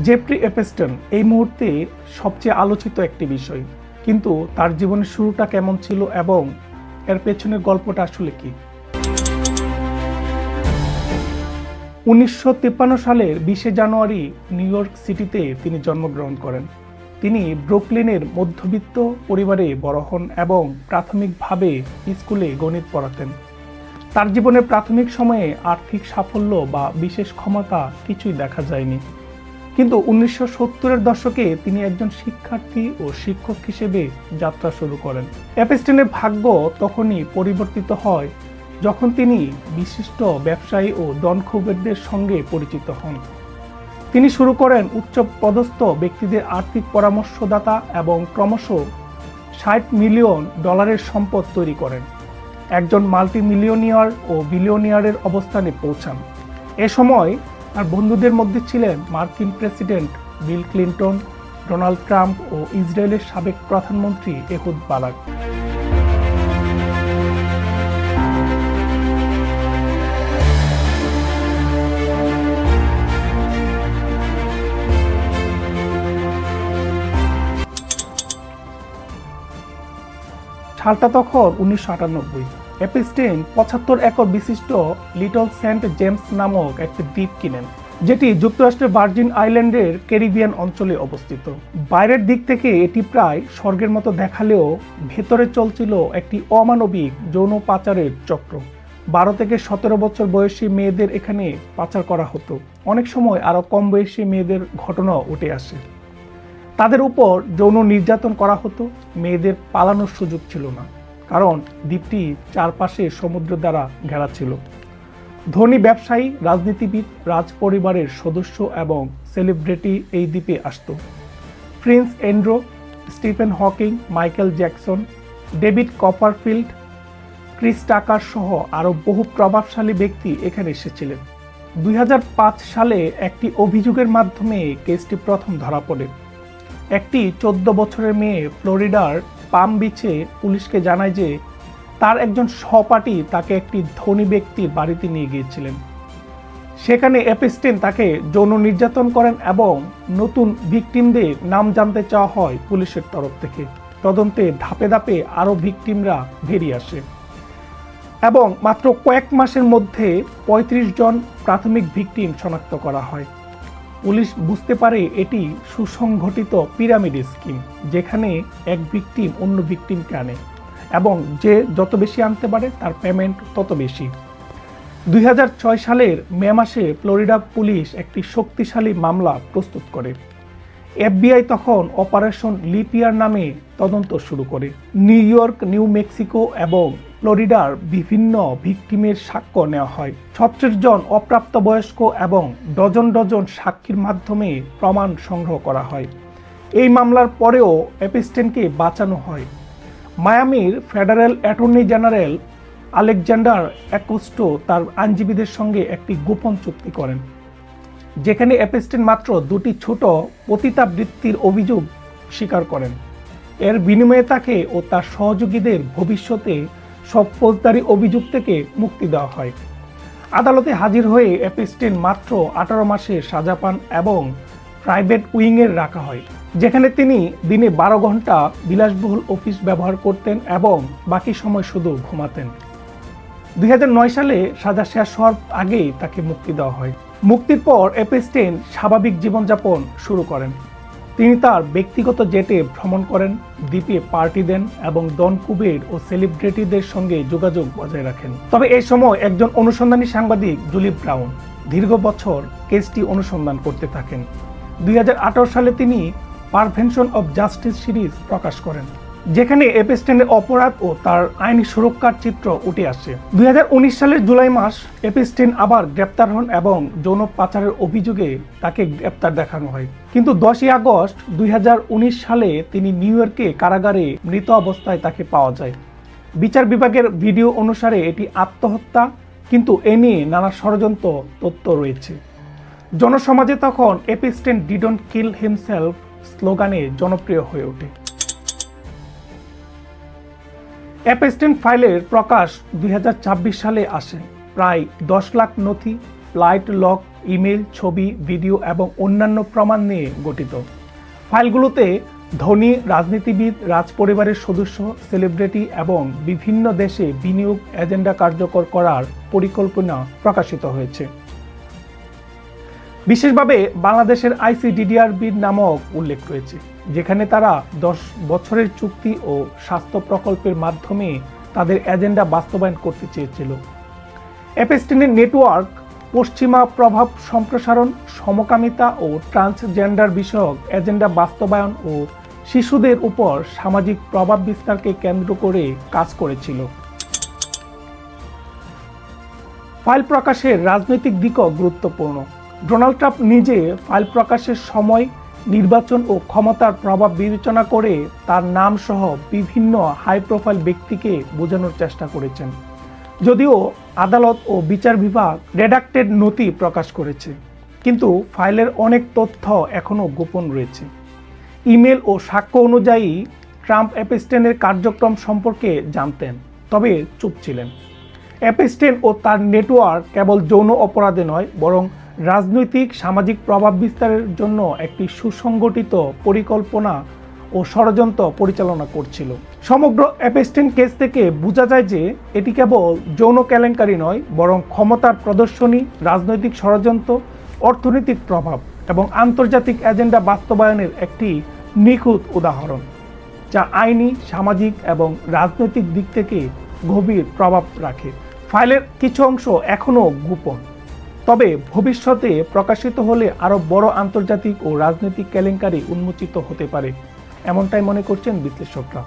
Jeffrey Epstein এই মুহূর্তে সবচেয়ে আলোচিত একটি বিষয়, কিন্তু তার জীবনের শুরুটা কেমন ছিল এবং এর পেছনের গল্পটা আসলে কি? 1953 সালের 20 জানুয়ারি নিউ ইয়র্ক সিটিতে তিনি জন্মগ্রহণ করেন। তিনি ব্রুকলিনের মধ্যবিত্ত পরিবারে বড় হন এবং প্রাথমিকভাবে স্কুলে গণিত পড়াতেন। তার জীবনের প্রাথমিক সময়ে আর্থিক সাফল্য বা বিশেষ ক্ষমতা কিছুই দেখা যায়নি, কিন্তু 1970-এর দশকে তিনি একজন শিক্ষার্থী ও শিক্ষক হিসেবে যাত্রা শুরু করেন। এপস্টেনের ভাগ্য তখনই পরিবর্তিত হয় যখন তিনি বিশিষ্ট ব্যবসায়ী ও ডনকুবেরদের সঙ্গে পরিচিত হন। তিনি শুরু করেন উচ্চ পদস্থ ব্যক্তিদের আর্থিক পরামর্শদাতা এবং ক্রমশ $60 মিলিয়ন সম্পদ তৈরি করেন। একজন মাল্টিমিলিয়নিয়ার ও বিলিয়নিয়ারের অবস্থানে পৌঁছান। এ সময় তার বন্ধুদের মধ্যে ছিলেন মার্কিন president Bill Clinton, Donald Trump ও ইসরায়েলের সাবেক প্রধানমন্ত্রী এহুদ বারাক। সালটা তখন 1998। এপস্টেন 75 একর বিশিষ্ট লিটল সেন্ট জেমস নামক একটি দ্বীপ কিনেন, যেটি যুক্তরাষ্ট্রের ভার্জিন আইল্যান্ডের ক্যারিবিয়ান অঞ্চলে অবস্থিত। বাইরের দিক থেকে এটি প্রায় স্বর্গের মতো দেখালেও ভেতরে চলছিল একটি অমানবিক যৌন পাচারের চক্র। 12 থেকে 17 বছর বয়সী মেয়েদের এখানে পাচার করা হতো। অনেক সময় আরও কম বয়সী মেয়েদের ঘটনাও উঠে আসে। তাদের উপর যৌন নির্যাতন করা হতো। মেয়েদের পালানোর সুযোগ ছিল না, কারণ দ্বীপটি চারপাশে সমুদ্র দ্বারা ঘেরা ছিল। ধনী ব্যবসায়ী, রাজনীতিবিদ, রাজ পরিবারের সদস্য এবং সেলিব্রিটি এই দ্বীপে আসত। Prince Andrew, Stephen Hawking, Michael Jackson, David Copperfield, Chris টাকার সহ আরও বহু প্রভাবশালী ব্যক্তি এখানে এসেছিলেন। 2005 সালে একটি অভিযোগের মাধ্যমে কেসটি প্রথম ধরা পড়ে। একটি 14 বছরের মেয়ে ফ্লোরিডার পাম বিচে পুলিশকে জানায় যে তার একজন সহপাঠী তাকে একটি ধনী ব্যক্তির বাড়িতে নিয়ে গিয়েছিলেন। সেখানে এপস্টেন তাকে যৌন নির্যাতন করেন এবং নতুন ভিকটিমদের নাম জানতে চাওয়া হয় পুলিশের তরফ থেকে। তদন্তে ধাপে ধাপে আরও ভিকটিমরা বেরিয়ে আসে এবং মাত্র কয়েক মাসের মধ্যে 35 জন প্রাথমিক ভিকটিম শনাক্ত করা হয়। পুলিশ বুঝতে পারে এটি সুসংগঠিত পিরামিড স্কিম, যেখানে এক ভিকটিম অন্য ভিকটিমকে আনে এবং যে যত বেশি আনতে পারে তার পেমেন্ট তত বেশি। 2006 সালের মে মাসে ফ্লোরিডা পুলিশ একটি শক্তিশালী মামলা প্রস্তুত করে। FBI তখন অপারেশন লিপ ইয়ার নামে তদন্ত শুরু করে। নিউ ইয়র্ক, নিউ মেক্সিকো এবং ফ্লোরিডার বিভিন্ন ভিকটিমের সাক্ষ্য নেওয়া হয়। 36 জন অপ্রাপ্তবয়স্ক এবং ডজন ডজন সাক্ষীর মাধ্যমে প্রমাণ সংগ্রহ করা হয়। এই মামলার পরেও এপস্টেনকে বাঁচানো হয়। মায়ামির ফেডারেল অ্যাটর্নি জেনারেল আলেকজান্ডার অ্যাকোস্টো তার আইনজীবীদের সঙ্গে একটি গোপন চুক্তি করেন, যেখানে এপস্টেন মাত্র 2টি ছোট পতিতাবৃত্তির অভিযোগ স্বীকার করেন। এর বিনিময়ে তাকে ও তার সহযোগীদের ভবিষ্যতে সব ফৌজদারি অভিযোগ থেকে মুক্তি দেওয়া হয়। আদালতে হাজির হয়ে এপস্টেন মাত্র 18 মাসের সাজা পান এবং প্রাইভেট উইংয়ে রাখা হয়, যেখানে তিনি দিনে 12 ঘন্টা বিলাসবহুল অফিস ব্যবহার করতেন এবং বাকি সময় শুধু ঘুমাতেন। 2009 সালে সাজা শেষ হওয়ার আগেই তাকে মুক্তি দেওয়া হয়। মুক্তির পর এপস্টেন স্বাভাবিক জীবনযাপন শুরু করেন। তিনি তার ব্যক্তিগত জেটে ভ্রমণ করেন, দ্বীপে পার্টি দেন এবং ডনকুবের ও সেলিব্রিটিদের সঙ্গে যোগাযোগ বজায় রাখেন। তবে এই সময় একজন অনুসন্ধানী সাংবাদিক জুলি ব্রাউন দীর্ঘ বছর কেসটি অনুসন্ধান করতে থাকেন। 2018 সালে তিনি পারভেনশন অব জাস্টিস সিরিজ প্রকাশ করেন, যেখানে এপস্টেনের অপরাধ ও তার আইনি সুরক্ষার চিত্র উঠে আসে। 2019 সালের জুলাই মাস এপস্টেন আবার গ্রেপ্তার হন এবং যৌন পাচারের অভিযোগে তাকে গ্রেপ্তার দেখানো হয়। কিন্তু 10 আগস্ট 2019 সালে তিনি নিউ ইয়র্কে কারাগারে মৃত অবস্থায় তাকে পাওয়া যায়। বিচার বিভাগের ভিডিও অনুসারে এটি আত্মহত্যা, কিন্তু এ নিয়ে নানা ষড়যন্ত্র তথ্য রয়েছে। জনসমাজে তখন এপস্টেন ডিডন্ট কিল হিমসেলফ স্লোগানে জনপ্রিয় হয়ে ওঠে। এপস্টেন ফাইলের প্রকাশ 2026 সালে আসে। প্রায় 10 লাখ নথি, ফ্লাইট লগ, ইমেল, ছবি, ভিডিও এবং অন্যান্য প্রমাণ নিয়ে গঠিত। ফাইলগুলোতে ধনী রাজনীতিবিদ, রাজপরিবারের সদস্য, সেলিব্রিটি এবং বিভিন্ন দেশে বিনিয়োগ এজেন্ডা কার্যকর করার পরিকল্পনা প্রকাশিত হয়েছে। বিশেষভাবে বাংলাদেশের আইসিডিডিআরবি নামক উল্লেখ রয়েছে, যেখানে তারা 10 বছরের চুক্তি ও স্বাস্থ্য প্রকল্পের মাধ্যমে তাদের এজেন্ডা বাস্তবায়ন করতে চেয়েছিল। এপস্টিনের নেটওয়ার্ক পশ্চিমা প্রভাব সম্প্রসারণ, সমকামিতা ও ট্রান্সজেন্ডার বিষয়ক এজেন্ডা বাস্তবায়ন ও শিশুদের উপর সামাজিক প্রভাব বিস্তারকে কেন্দ্র করে কাজ করেছিল। ফাইল প্রকাশের রাজনৈতিক দিকও গুরুত্বপূর্ণ। ডোনাল্ড ট্রাম্প নিজে ফাইল প্রকাশের সময় নির্বাচন ও ক্ষমতার প্রভাব বিবেচনা করে তার নাম সহ বিভিন্ন হাই প্রোফাইল ব্যক্তিকে বোঝানোর চেষ্টা করেছেন। যদিও আদালত ও বিচার বিভাগ রেডাক্টেড নথি প্রকাশ করেছে, কিন্তু ফাইলের অনেক তথ্য এখনও গোপন রয়েছে। ইমেল ও সাক্ষ্য অনুযায়ী ট্রাম্প এপস্টেইনের কার্যক্রম সম্পর্কে জানতেন, তবে চুপ ছিলেন। এপস্টেইন ও তার নেটওয়ার্ক কেবল যৌন অপরাধে নয়, বরং রাজনৈতিক সামাজিক প্রভাব বিস্তারের জন্য একটি সুসংগঠিত পরিকল্পনা ও ষড়যন্ত্র পরিচালনা করছিল। সমগ্র এপস্টেইন কেস থেকে বোঝা যায় যে এটি কেবল যৌন কেলেঙ্কারি নয়, বরং ক্ষমতার প্রদর্শনী, রাজনৈতিক ষড়যন্ত্র, অর্থনৈতিক প্রভাব এবং আন্তর্জাতিক এজেন্ডা বাস্তবায়নের একটি নিখুঁত উদাহরণ, যা আইনি, সামাজিক এবং রাজনৈতিক দিক থেকে গভীর প্রভাব রাখে। ফাইলের কিছু অংশ এখনও গোপন, তবে ভবিষ্যতে প্রকাশিত হলে আরও বড় আন্তর্জাতিক ও রাজনৈতিক কেলেঙ্কারি উন্মোচিত হতে পারে, এমনটাই মনে করছেন বিশ্লেষকরা।